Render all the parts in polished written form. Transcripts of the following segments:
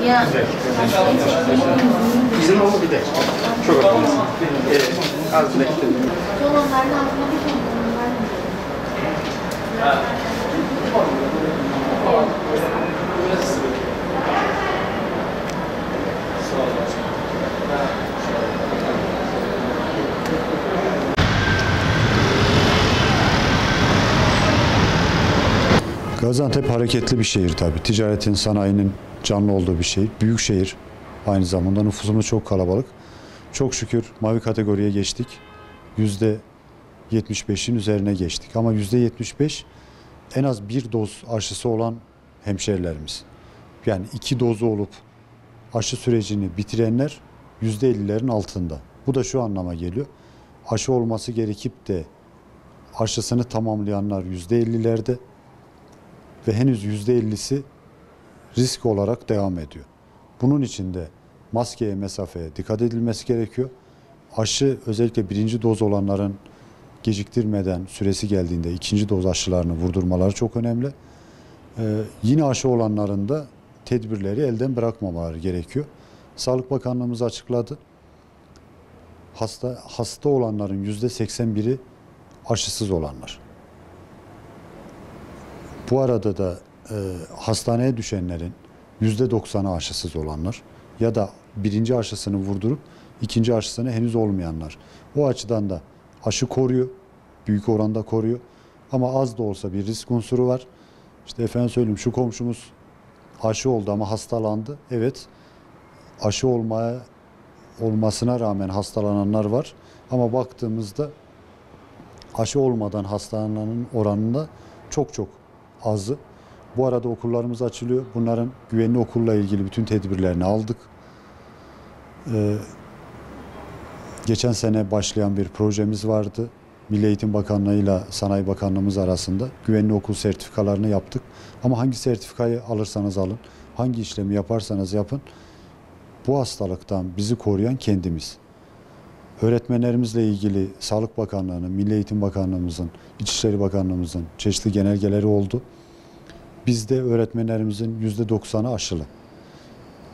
Ya. Bizim ama bir de. Çok az. Az bekledim. Olanların altına bir şey Gaziantep hareketli bir şehir tabii. Ticaretin, sanayinin canlı olduğu bir şehir. Büyük şehir. Aynı zamanda nüfusumuz çok kalabalık. Çok şükür mavi kategoriye geçtik. %75'in üzerine geçtik. Ama %75 en az bir doz aşısı olan hemşehrilerimiz. Yani 2 dozu olup aşı sürecini bitirenler %50'lerin altında. Bu da şu anlama geliyor. Aşı olması gerekip de aşısını tamamlayanlar %50'lerde ve henüz %50'si risk olarak devam ediyor. Bunun için de maskeye, mesafeye dikkat edilmesi gerekiyor. Aşı özellikle birinci doz olanların geciktirmeden süresi geldiğinde ikinci doz aşılarını vurdurmaları çok önemli. Yine aşı olanların da tedbirleri elden bırakmamaları gerekiyor. Sağlık Bakanlığımız açıkladı. Hasta olanların %81'i aşısız olanlar. Bu arada da hastaneye düşenlerin %90'ı aşısız olanlar ya da birinci aşısını vurdurup ikinci aşısını henüz olmayanlar. O açıdan da aşı koruyor, büyük oranda koruyor. Ama az da olsa bir risk unsuru var. İşte efendim söyleyeyim, şu komşumuz aşı oldu ama hastalandı. Evet, aşı olmasına rağmen hastalananlar var. Ama baktığımızda aşı olmadan hastalananın oranında çok azı. Bu arada okullarımız açılıyor. Bunların güvenli okulla ilgili bütün tedbirlerini aldık. Geçen sene başlayan bir projemiz vardı. Milli Eğitim Bakanlığı ile Sanayi Bakanlığımız arasında güvenli okul sertifikalarını yaptık. Ama hangi sertifikayı alırsanız alın, hangi işlemi yaparsanız yapın, bu hastalıktan bizi koruyan kendimiz. Öğretmenlerimizle ilgili Sağlık Bakanlığı'nın, Milli Eğitim Bakanlığımızın, İçişleri Bakanlığımızın çeşitli genelgeleri oldu. Bizde öğretmenlerimizin %90'ı aşılı.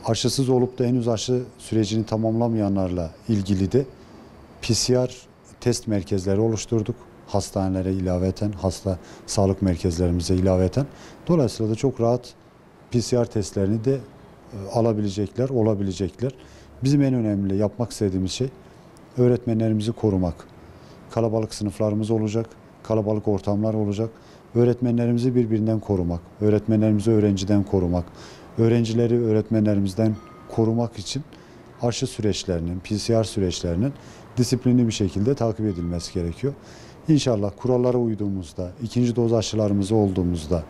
Aşısız olup da henüz aşı sürecini tamamlamayanlarla ilgili de PCR test merkezleri oluşturduk. Hastanelere ilaveten, hasta sağlık merkezlerimize ilaveten. Dolayısıyla da çok rahat PCR testlerini de alabilecekler, olabilecekler. Bizim en önemli yapmak istediğimiz şey öğretmenlerimizi korumak. Kalabalık sınıflarımız olacak, kalabalık ortamlar olacak. Öğretmenlerimizi birbirinden korumak, öğretmenlerimizi öğrenciden korumak, öğrencileri öğretmenlerimizden korumak için aşı süreçlerinin, PCR süreçlerinin disiplinli bir şekilde takip edilmesi gerekiyor. İnşallah kurallara uyduğumuzda, ikinci doz aşılarımız olduğumuzda,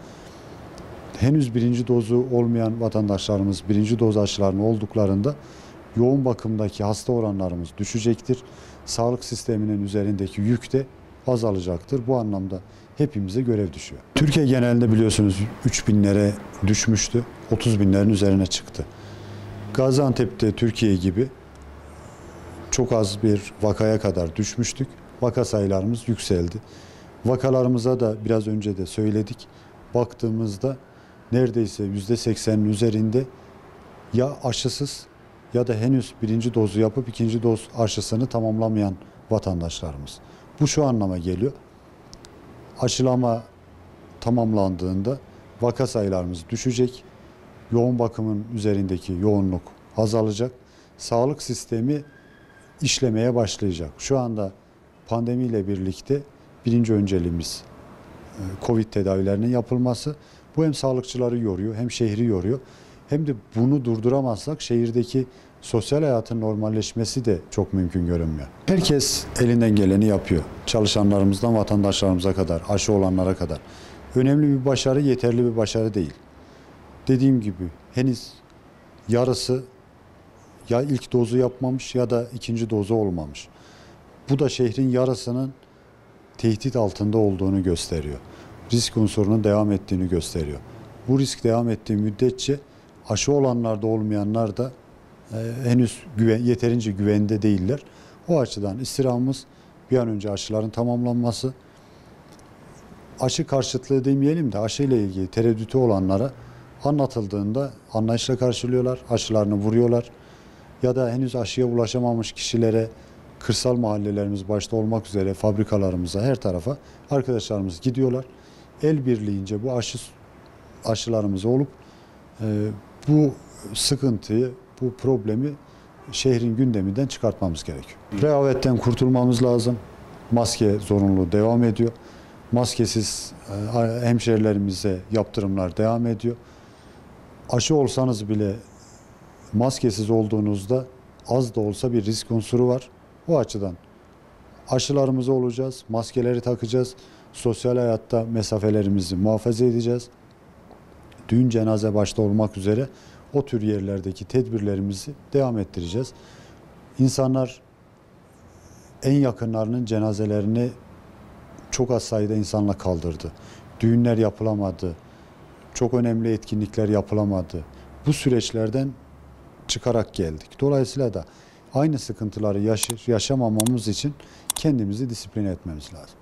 henüz birinci dozu olmayan vatandaşlarımız birinci doz aşılarını olduklarında yoğun bakımdaki hasta oranlarımız düşecektir. Sağlık sisteminin üzerindeki yük de azalacaktır. Bu anlamda hepimize görev düşüyor. Türkiye genelinde biliyorsunuz 3000'lere düşmüştü. 30 binlerin üzerine çıktı. Gaziantep'te Türkiye gibi çok az bir vakaya kadar düşmüştük. Vaka sayılarımız yükseldi. Vakalarımıza da biraz önce de söyledik. Baktığımızda neredeyse %80'in üzerinde ya aşısız ya da henüz birinci dozu yapıp ikinci doz aşısını tamamlamayan vatandaşlarımız. Bu şu anlama geliyor. Aşılama tamamlandığında vaka sayılarımız düşecek. Yoğun bakımın üzerindeki yoğunluk azalacak. Sağlık sistemi işlemeye başlayacak. Şu anda pandemiyle birlikte birinci önceliğimiz Covid tedavilerinin yapılması. Bu hem sağlıkçıları yoruyor, hem şehri yoruyor. Hem de bunu durduramazsak şehirdeki sosyal hayatın normalleşmesi de çok mümkün görünmüyor. Herkes elinden geleni yapıyor. Çalışanlarımızdan vatandaşlarımıza kadar, aşı olanlara kadar. Önemli bir başarı, yeterli bir başarı değil. Dediğim gibi henüz yarısı ya ilk dozu yapmamış ya da ikinci dozu olmamış. Bu da şehrin yarısının tehdit altında olduğunu gösteriyor. Risk unsurunun devam ettiğini gösteriyor. Bu risk devam ettiği müddetçe aşı olanlar da olmayanlar da henüz yeterince güvende değiller. O açıdan istirhamımız bir an önce aşıların tamamlanması. Aşı karşıtlığı demeyelim de aşıyla ilgili tereddütü olanlara Anlatıldığında anlayışla karşılıyorlar, aşılarını vuruyorlar. Ya da henüz aşıya ulaşamamış kişilere kırsal mahallelerimiz başta olmak üzere fabrikalarımıza, her tarafa arkadaşlarımız gidiyorlar. El birliğince bu aşılarımız olup bu sıkıntıyı, bu problemi şehrin gündeminden çıkartmamız gerekiyor. Rehavetten kurtulmamız lazım. Maske zorunluluğu devam ediyor. Maskesiz hemşehrilerimize yaptırımlar devam ediyor. Aşı olsanız bile maskesiz olduğunuzda az da olsa bir risk unsuru var. O açıdan aşılarımızı olacağız, maskeleri takacağız, sosyal hayatta mesafelerimizi muhafaza edeceğiz. Düğün, cenaze başta olmak üzere o tür yerlerdeki tedbirlerimizi devam ettireceğiz. İnsanlar en yakınlarının cenazelerini çok az sayıda insanla kaldırdı. Düğünler yapılamadı. Çok önemli etkinlikler yapılamadı. Bu süreçlerden çıkarak geldik. Dolayısıyla da aynı sıkıntıları yaşamamamız için kendimizi disipline etmemiz lazım.